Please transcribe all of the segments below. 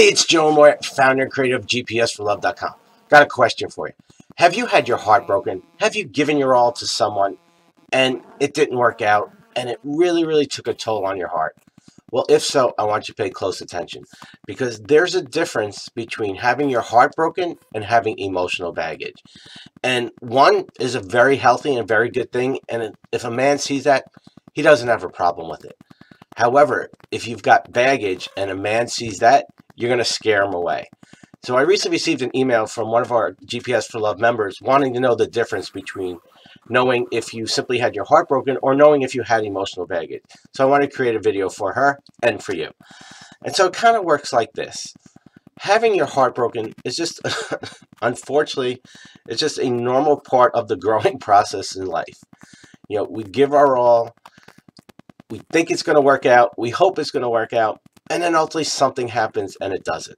it's Joe Amoia, founder and creator of GPSforlove.com. Got a question for you. Have you had your heart broken? Have you given your all to someone and it didn't work out and it really took a toll on your heart? Well, if so, I want you to pay close attention because there's a difference between having your heart broken and having emotional baggage. And one is a very healthy and very good thing. And if a man sees that, he doesn't have a problem with it. However, if you've got baggage and a man sees that, you're going to scare him away. So I recently received an email from one of our GPS for Love members wanting to know the difference between knowing if you simply had your heart broken or knowing if you had emotional baggage. So I want to create a video for her and for you. And so it kind of works like this. Having your heart broken is just, unfortunately, it's just a normal part of the growing process in life. You know, we give our all. We think it's going to work out. We hope it's going to work out. And then ultimately something happens and it doesn't.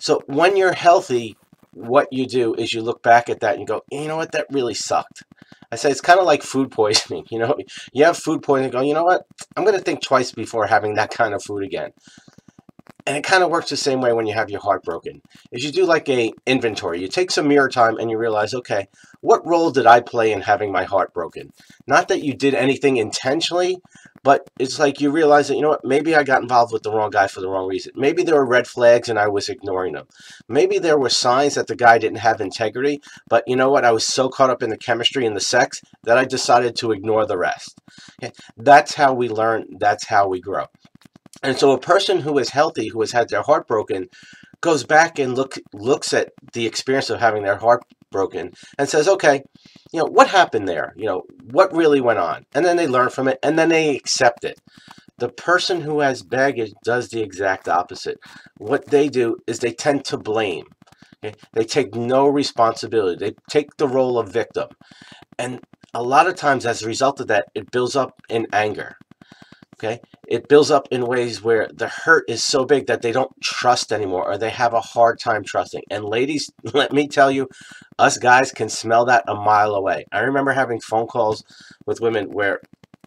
So when you're healthy, what you do is you look back at that and you go, you know what, that really sucked. I say it's kind of like food poisoning. You know, you have food poisoning, go, you know what, I'm going to think twice before having that kind of food again. And it kind of works the same way when you have your heart broken. Is you do like a inventory. You take some mirror time and you realize, okay, what role did I play in having my heart broken? Not that you did anything intentionally, but it's like you realize that, you know what, maybe I got involved with the wrong guy for the wrong reason. Maybe there were red flags and I was ignoring them. Maybe there were signs that the guy didn't have integrity, but you know what, I was so caught up in the chemistry and the sex that I decided to ignore the rest. Okay? That's how we learn. That's how we grow. And so a person who is healthy, who has had their heart broken, goes back and looks at the experience of having their heart broken and says, okay, you know, what happened there? You know, what really went on? And then they learn from it and then they accept it. The person who has baggage does the exact opposite. What they do is they tend to blame. Okay? They take no responsibility. They take the role of victim. And a lot of times as a result of that, it builds up in anger. Okay, it builds up in ways where the hurt is so big that they don't trust anymore or they have a hard time trusting. And ladies, let me tell you, us guys can smell that a mile away. I remember having phone calls with women where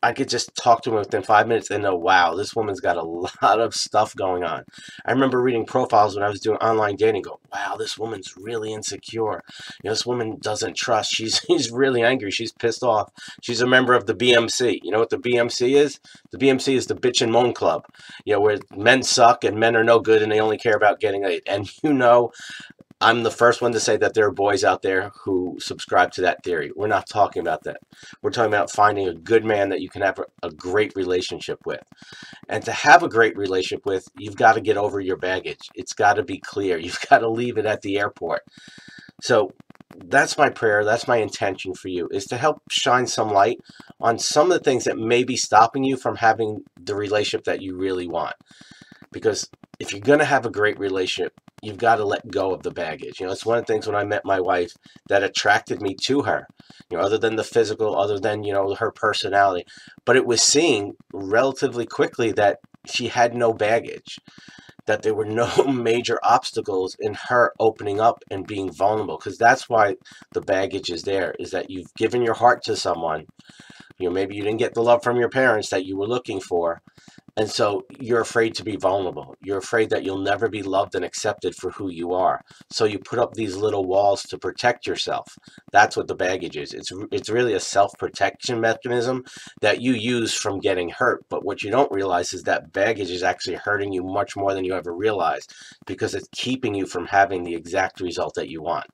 I could just talk to them within 5 minutes and know, wow, this woman's got a lot of stuff going on. I remember reading profiles when I was doing online dating, go, wow, this woman's really insecure. You know, this woman doesn't trust. She's really angry. She's pissed off. She's a member of the BMC. You know what the BMC is? The BMC is the bitch and moan club, you know, where men suck and men are no good and they only care about getting laid. And you know, I'm the first one to say that there are boys out there who subscribe to that theory. We're not talking about that. We're talking about finding a good man that you can have a great relationship with. And to have a great relationship with, you've got to get over your baggage. It's got to be clear. You've got to leave it at the airport. So that's my prayer. That's my intention for you, is to help shine some light on some of the things that may be stopping you from having the relationship that you really want. Because if you're going to have a great relationship, you've got to let go of the baggage. You know, it's one of the things when I met my wife that attracted me to her, you know, other than the physical, other than, you know, her personality. But it was seeing relatively quickly that she had no baggage, that there were no major obstacles in her opening up and being vulnerable. Because that's why the baggage is there, is that you've given your heart to someone. You know, maybe you didn't get the love from your parents that you were looking for. And so you're afraid to be vulnerable. You're afraid that you'll never be loved and accepted for who you are. So you put up these little walls to protect yourself. That's what the baggage is. It's really a self-protection mechanism that you use from getting hurt. But what you don't realize is that baggage is actually hurting you much more than you ever realized, because it's keeping you from having the exact result that you want.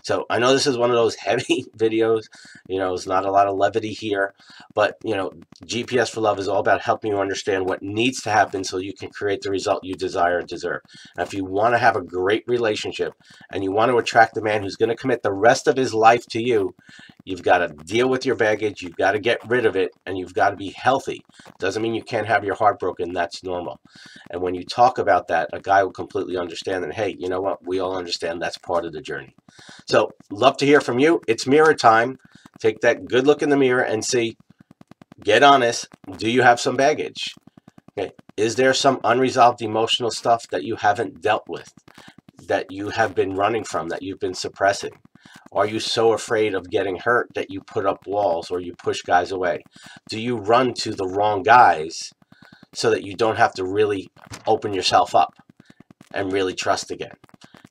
So I know this is one of those heavy videos. You know, there's not a lot of levity here. But, you know, GPS for Love is all about helping you understand what needs to happen so you can create the result you desire and deserve. And if you want to have a great relationship and you want to attract a man who's going to commit the rest of his life to you, you've got to deal with your baggage, you've got to get rid of it, and you've got to be healthy. Doesn't mean you can't have your heart broken. That's normal. And when you talk about that, a guy will completely understand that, hey, you know what? We all understand that's part of the journey. So love to hear from you. It's mirror time. Take that good look in the mirror and see, get honest, do you have some baggage? Okay. Is there some unresolved emotional stuff that you haven't dealt with, that you have been running from, that you've been suppressing? Are you so afraid of getting hurt that you put up walls or you push guys away? Do you run to the wrong guys so that you don't have to really open yourself up? and really trust again.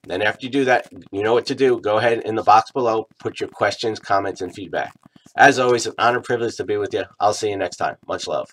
Then after you do that, you know what to do. Go ahead in the box below, put your questions, comments, and feedback. As always, an honor and privilege to be with you. I'll see you next time. Much love.